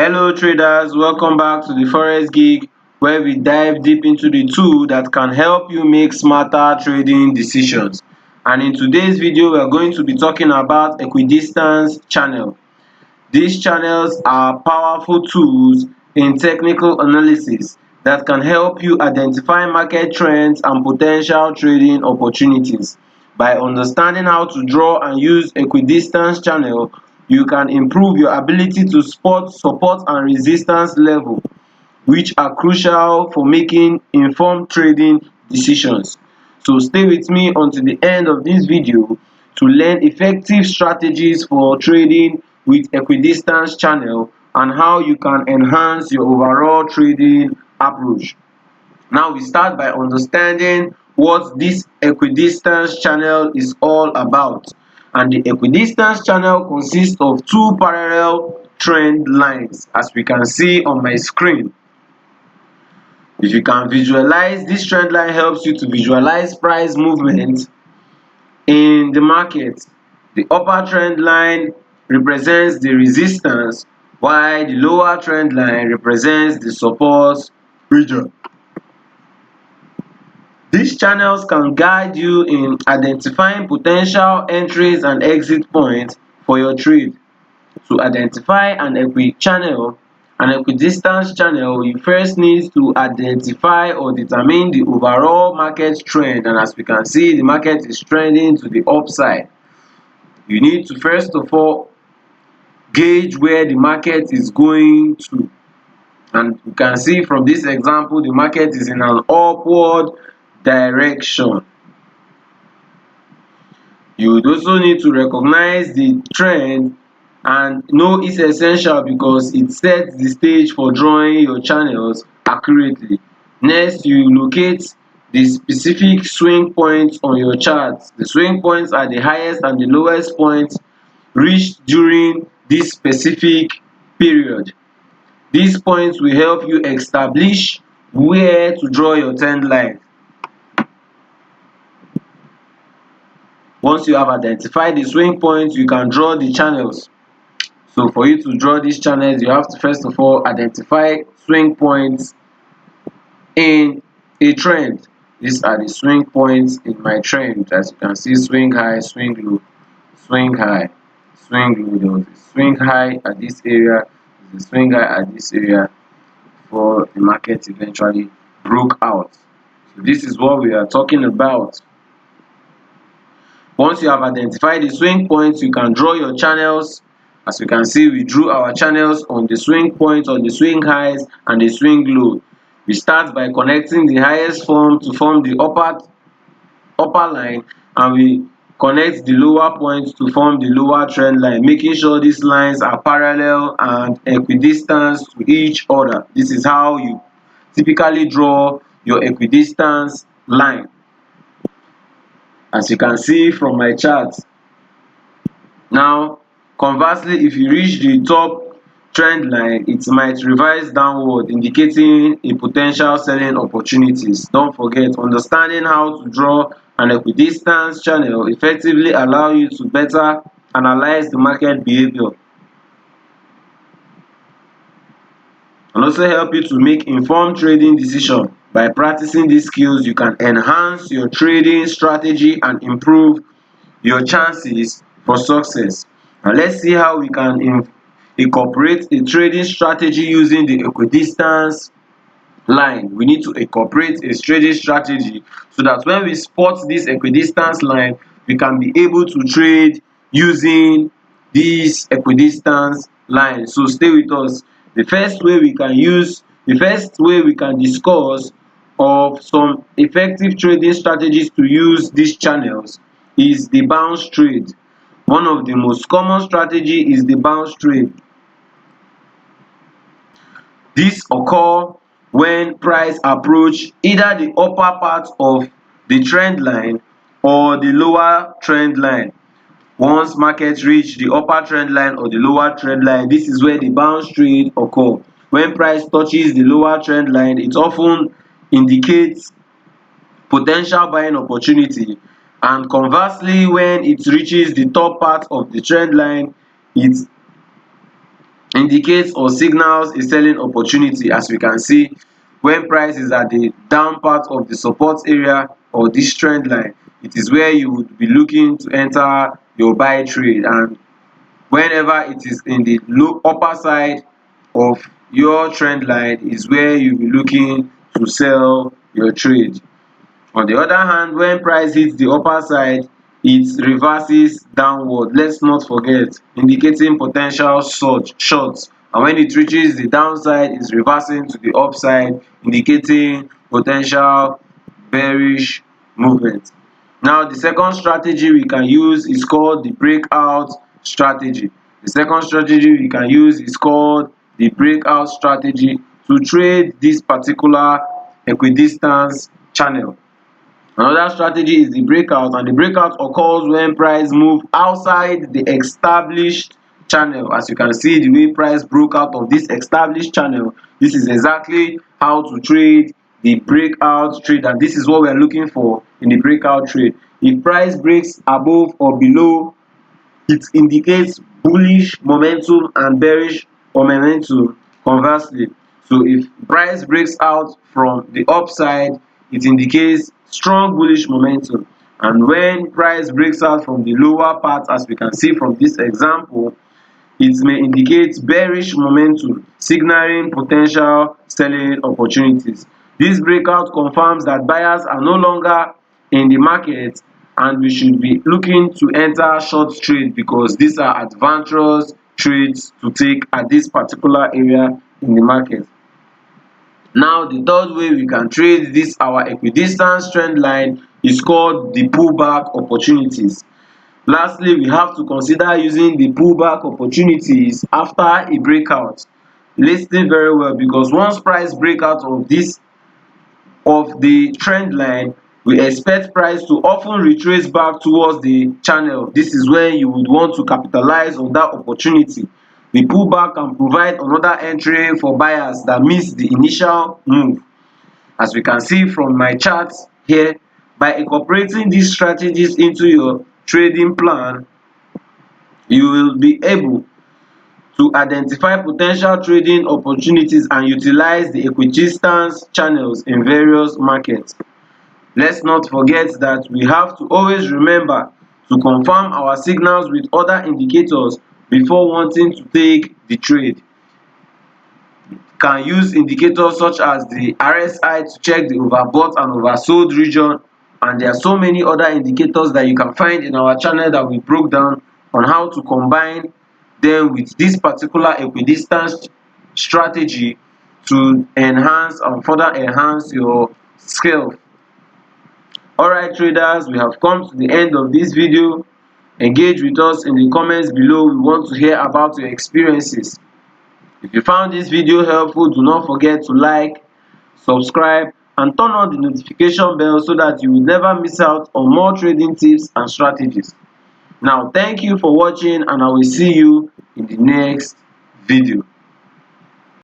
Hello traders, welcome back to the Forex Gig, where we dive deep into the tool that can help you make smarter trading decisions. And in today's video, we are going to be talking about Equidistant channel. These channels are powerful tools in technical analysis that can help you identify market trends and potential trading opportunities. By understanding how to draw and use Equidistant channel, you can improve your ability to spot support and resistance level, which are crucial for making informed trading decisions. So stay with me until the end of this video to learn effective strategies for trading with Equidistant channel and how you can enhance your overall trading approach. Now we start by understanding what this Equidistant channel is all about. And the Equidistant channel consists of two parallel trend lines, as we can see on my screen. If you can visualize, this trend line helps you to visualize price movement in the market. The upper trend line represents the resistance, while the lower trend line represents the support region. These channels can guide you in identifying potential entries and exit points for your trade. To identify an equidistant channel, you first need to identify or determine the overall market trend, and as we can see, the market is trending to the upside. You need to first of all gauge where the market is going to, and you can see from this example the market is in an upward direction. You would also need to recognize the trend and know it's essential because it sets the stage for drawing your channels accurately. Next, you locate the specific swing points on your chart. The swing points are the highest and the lowest points reached during this specific period. These points will help you establish where to draw your trend line. Once you have identified the swing points, you can draw the channels. So for you to draw these channels, you have to first of all identify swing points in a trend. These are the swing points in my trend. As you can see, swing high, swing low, swing high, swing low. There was a swing high at this area, there's a swing high at this area before the market eventually broke out. So this is what we are talking about. Once you have identified the swing points, you can draw your channels. As you can see, we drew our channels on the swing points, on the swing highs and the swing low. We start by connecting the highest form to form the upper line, and we connect the lower points to form the lower trend line, making sure these lines are parallel and equidistant to each other. This is how you typically draw your equidistant line. As you can see from my chart. Now, conversely, if you reach the top trend line, it might revise downward, indicating a potential selling opportunities. Don't forget, understanding how to draw an equidistant channel effectively allow you to better analyze the market behavior and also help you to make informed trading decisions. By practicing these skills, you can enhance your trading strategy and improve your chances for success. Now let's see how we can incorporate a trading strategy using the equidistant line. We need to incorporate a trading strategy so that when we spot this equidistant line, we can be able to trade using this equidistant line. So stay with us. The first way we can discuss of some effective trading strategies to use these channels is the bounce trade. One of the most common strategy is the bounce trade. This occur when price approach either the upper part of the trend line or the lower trend line. Once market reach the upper trend line or the lower trend line, this is where the bounce trade occur. When price touches the lower trend line, it often indicates potential buying opportunity, and conversely, when it reaches the top part of the trend line, it indicates or signals a selling opportunity. As we can see, when price is at the down part of the support area or this trend line, it is where you would be looking to enter your buy trade, and whenever it is in the low upper side of your trend line is where you'll be looking to sell your trade. On the other hand, when price hits the upper side, it reverses downward. Let's not forget, indicating potential shorts. And when it reaches the downside, it's reversing to the upside, indicating potential bearish movement. Now, the second strategy we can use is called the breakout strategy. The second strategy we can use is called the breakout strategy to trade this particular equidistance channel. Another strategy is the breakout, and the breakout occurs when price move outside the established channel. As you can see, the way price broke out of this established channel, this is exactly how to trade the breakout trade, and this is what we are looking for in the breakout trade. If price breaks above or below, it indicates bullish momentum and bearish momentum conversely. So if price breaks out from the upside, it indicates strong bullish momentum, and when price breaks out from the lower part, as we can see from this example, it may indicate bearish momentum, signaling potential selling opportunities. This breakout confirms that buyers are no longer in the market, and we should be looking to enter short trade because these are advantageous trades to take at this particular area in the market. Now, the third way we can trade this our equidistant trend line is called the pullback opportunities. Lastly, we have to consider using the pullback opportunities after a breakout. Lis ten very well, because once price break out of the trend line, we expect price to often retrace back towards the channel. This is when you would want to capitalize on that opportunity. The pullback can provide another entry for buyers that missed the initial move. As we can see from my chart here, by incorporating these strategies into your trading plan, you will be able to identify potential trading opportunities and utilize the equidistance channels in various markets. Let's not forget that we have to always remember to confirm our signals with other indicators before wanting to take the trade. Can use indicators such as the RSI to check the overbought and oversold region, and there are so many other indicators that you can find in our channel that we broke down on how to combine them with this particular equidistant strategy to enhance and further enhance your skill. Alright traders, we have come to the end of this video. Engage with us in the comments below. We want to hear about your experiences. If you found this video helpful, do not forget to like, subscribe, and turn on the notification bell so that you will never miss out on more trading tips and strategies. Now, thank you for watching, and I will see you in the next video.